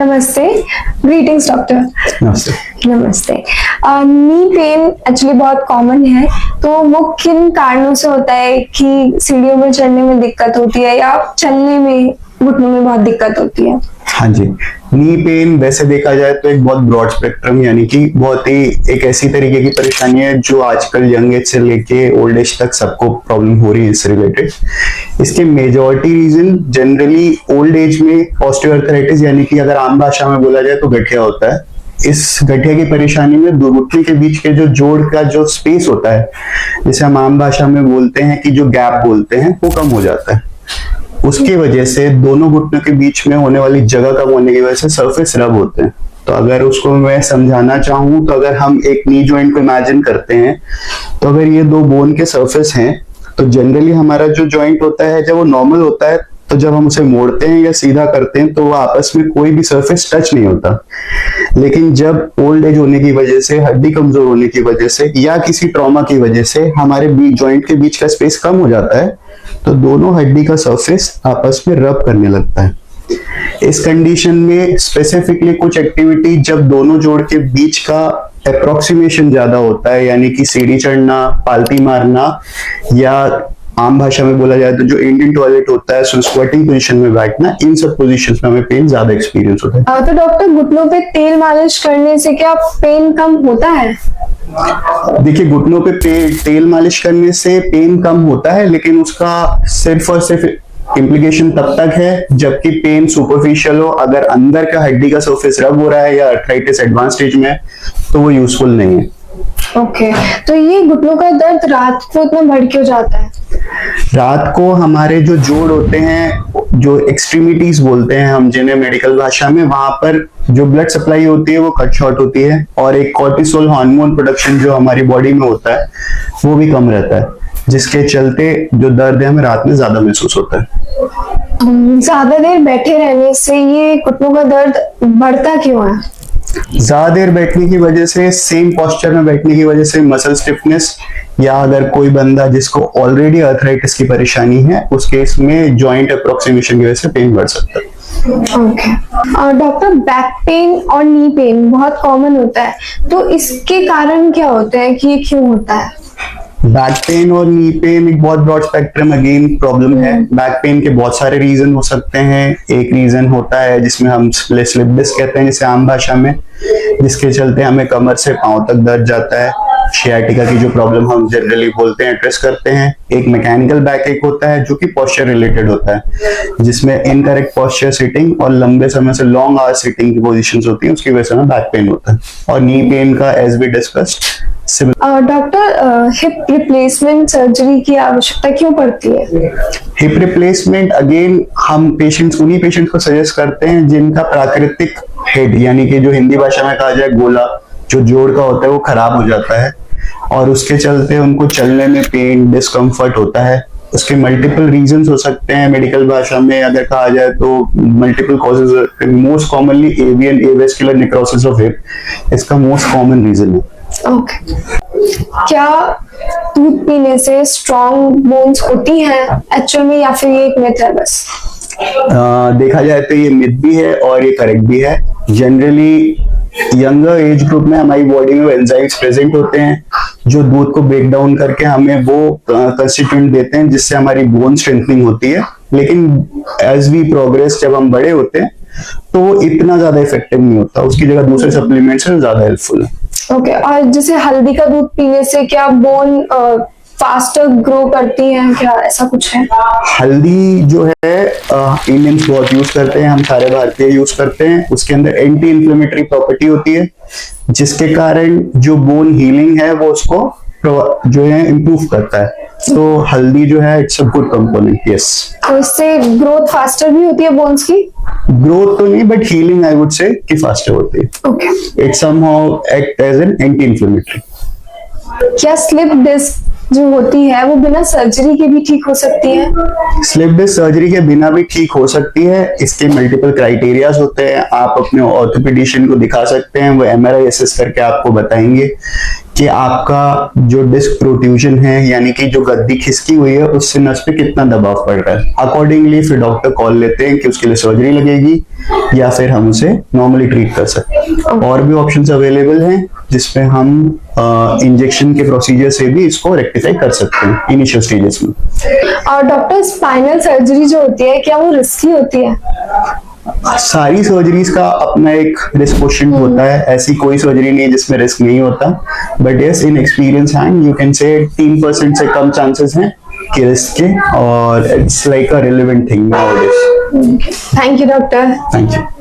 नमस्ते, greetings doctor. नमस्ते। नमस्ते। नी पेन एक्चुअली बहुत कॉमन है, तो वो किन कारणों से होता है कि सीढ़ियों में चढ़ने में दिक्कत होती है या चलने में, घुटनों में बहुत दिक्कत होती है? हाँ जी, नी पेन वैसे देखा जाए तो एक बहुत ब्रॉड स्पेक्ट्रम यानी कि बहुत ही एक ऐसी तरीके की परेशानी है जो आजकल यंग एज से लेके ओल्ड एज तक सबको प्रॉब्लम हो रही है इससे रिलेटेड। इसके majority reason generally old age में ऑस्टियोआर्थराइटिस यानी कि अगर आम भाषा में बोला जाए तो गठिया होता है। इस गठिया की परेशानी में दो घुटने के बीच के जो जोड़ का जो स्पेस होता है, जिसे हम आम भाषा में बोलते हैं कि जो गैप बोलते हैं, वो कम हो जाता है। उसकी वजह से दोनों घुटनों के बीच में होने वाली जगह कम होने की वजह से सरफेस रब होते हैं। तो अगर उसको मैं समझाना चाहूँ तो अगर हम एक नी जॉइंट को इमेजिन करते हैं तो अगर ये दो बोन के सरफेस हैं तो जनरली हमारा जो जॉइंट होता है जब वो नॉर्मल होता है तो जब हम उसे मोड़ते हैं या सीधा करते हैं तो वो आपस में कोई भी सरफेस टच नहीं होता। लेकिन जब ओल्ड एज होने की वजह से, हड्डी कमजोर होने की वजह से या किसी ट्रॉमा की वजह से हमारे जॉइंट के बीच का स्पेस कम हो जाता है तो दोनों हड्डी का सरफेस आपस में रब करने लगता है। इस कंडीशन में स्पेसिफिकली कुछ एक्टिविटी जब दोनों जोड़ के बीच का अप्रोक्सीमेशन ज्यादा होता है, यानी कि सीढ़ी चढ़ना, पालती मारना, या आम भाषा में बोला जाए तो जो इंडियन टॉयलेट होता है स्क्वाटिंग पोजीशन में बैठना, इन सब पोजीशंस में हमें पेन ज्यादा एक्सपीरियंस होता है। तो डॉक्टर, घुटनों पे तेल मालिश करने से क्या पेन कम होता है? देखिए, घुटनों पे तेल मालिश करने से पेन कम होता है, लेकिन उसका सिर्फ और सिर्फ इम्प्लीकेशन तब तक है जबकि पेन सुपरफिशियल हो। अगर अंदर का हड्डी का सरफेस रब हो रहा है या आर्थराइटिस एडवांस स्टेज में है तो वो यूजफुल नहीं है। ओके, तो ये घुटनों का दर्द रात को इतना बढ़ क्यों जाता है? रात को हमारे जो जोड़ होते हैं, जो एक्सट्रीमिटीज बोलते हैं हम जिन्हें मेडिकल भाषा में, वहां पर जो ब्लड सप्लाई होती है वो कट शॉर्ट होती है और एक कॉर्टिसोल हार्मोन प्रोडक्शन जो हमारी बॉडी में होता है वो भी कम रहता है, जिसके चलते जो दर्द है हमें रात में ज्यादा महसूस होता है। ज्यादा देर बैठे रहने से ये घुटनों का दर्द बढ़ता क्यों है? ज्यादा देर बैठने की वजह से, सेम पोस्चर में बैठने की वजह से मसल स्टिफनेस, या अगर कोई बंदा जिसको ऑलरेडी आर्थराइटिस की परेशानी है उस केस में जॉइंट अप्रोक्सीमेशन की वजह से पेन बढ़ सकता है। ओके। डॉक्टर, बैक पेन और नी पेन बहुत कॉमन होता है, तो इसके कारण क्या होते हैं कि ये क्यों होता है? बैक पेन और नी पेन एक बहुत ब्रॉड स्पेक्ट्रम अगेन प्रॉब्लम है। बैक पेन के बहुत सारे रीजन हो सकते हैं। एक रीजन होता है जिसमें हम स्लिप डिस्क कहते हैं जिसे आम भाषा में, जिसके चलते हमें कमर से पांव तक दर्द जाता है। शियाटिका की जो प्रॉब्लम हम जनरली बोलते हैं, एड्रेस करते हैं। एक मैकेनिकल बैक एक होता है जो कि पोस्चर रिलेटेड होता है, जिसमें इनकरेक्ट पोस्चर सिटिंग और लंबे समय से लॉन्ग आवर सिटिंग की पोजीशंस होती हैं, उसकी वजह से हमें बैक पेन होता है। और नी पेन का as we discussed. Doctor, hip replacement surgery की आवश्यकता क्यों पड़ती है? हिप रिप्लेसमेंट अगेन हम उन्हीं पेशेंट्स को सजेस्ट करते हैं जिनका प्राकृतिक हेड यानी कि जो हिंदी भाषा में कहा जाए गोला, जो जोड़ का होता है वो खराब हो जाता है और उसके चलते उनको चलने में पेन, डिस्कम्फर्ट होता है। उसके मल्टीपल रीजंस हो सकते हैं। मेडिकल भाषा में अगर कहा जाए तो multiple causes, most commonly avian avascular necrosis of hip इसका मोस्ट कॉमन रीजन है। ओके। क्या दूध पीने से स्ट्रॉन्ग बोन्स होती हैं एक्चुअल में, या फिर ये एक मिथ है बस? देखा जाए तो ये मिथ भी है और ये करेक्ट भी है। जनरली यंगर एज ग्रुप में हमारी बॉडी में एंजाइम्स प्रेजेंट होते हैं जो दूध को ब्रेक डाउन करके हमें वो कंस्टिट्यूएंट देते हैं जिससे हमारी बोन स्ट्रेंथनिंग होती है। लेकिन एज वी प्रोग्रेस, जब हम बड़े होते हैं तो वो इतना ज्यादा इफेक्टिव नहीं होता, उसकी जगह दूसरे सप्लीमेंट्स हैं ज्यादा हेल्पफुल है। ओके। और जैसे हल्दी का दूध पीने से क्या बोन फास्टर ग्रो करती हैं, क्या ऐसा कुछ है? हल्दी जो है इंडियंस बहुत यूज करते हैं, हम सारे भारतीय यूज करते हैं। उसके अंदर एंटी इन्फ्लेमेटरी प्रॉपर्टी होती है जिसके कारण जो बोन हीलिंग है वो उसको जो है इम्प्रूव करता है। तो हल्दी जो है it's a good component. Yes. तो इससे ग्रोथ फास्टर भी होती है बोन्स की? ग्रोथ तो नहीं, but healing I would say कि फास्टर होती है। Okay. It somehow act as an anti inflammatory. क्या स्लिप डिस्क जो होती है वो बिना सर्जरी के भी ठीक हो सकती है? स्लिप डिस्क सर्जरी के बिना भी ठीक हो सकती है। इसके मल्टीपल क्राइटेरियाज होते हैं। आप अपने ऑर्थोपेडिशियन को दिखा सकते हैं, वो एमआरआई असेस करके आपको बताएंगे कि आपका जो डिस्क प्रोट्रूजन है यानी कि जो गद्दी खिसकी हुई है उससे नस पे कितना दबाव पड़ रहा है। अकॉर्डिंगली फिर डॉक्टर कॉल लेते हैं कि उसके लिए सर्जरी लगेगी या फिर हम उसे नॉर्मली ट्रीट कर सकते हैं। और भी ऑप्शंस अवेलेबल हैं जिसमें हम इंजेक्शन के प्रोसीजर से भी इसको रेक्टिफाई कर सकते हैं इनिशियल स्टेजेस में। और डॉक्टर, स्पाइनल सर्जरी जो होती है क्या वो रिस्की होती है? सारी सर्जरीज का अपना एक रिस्क क्वोशिएंट होता है, ऐसी कोई सर्जरी नहीं है जिसमें रिस्क नहीं होता, but yes in experience hand you can say 3% से कम चांसेस हैं कि रिस्क के, और it's like a relevant thing nowadays. Thank you doctor. Thank you.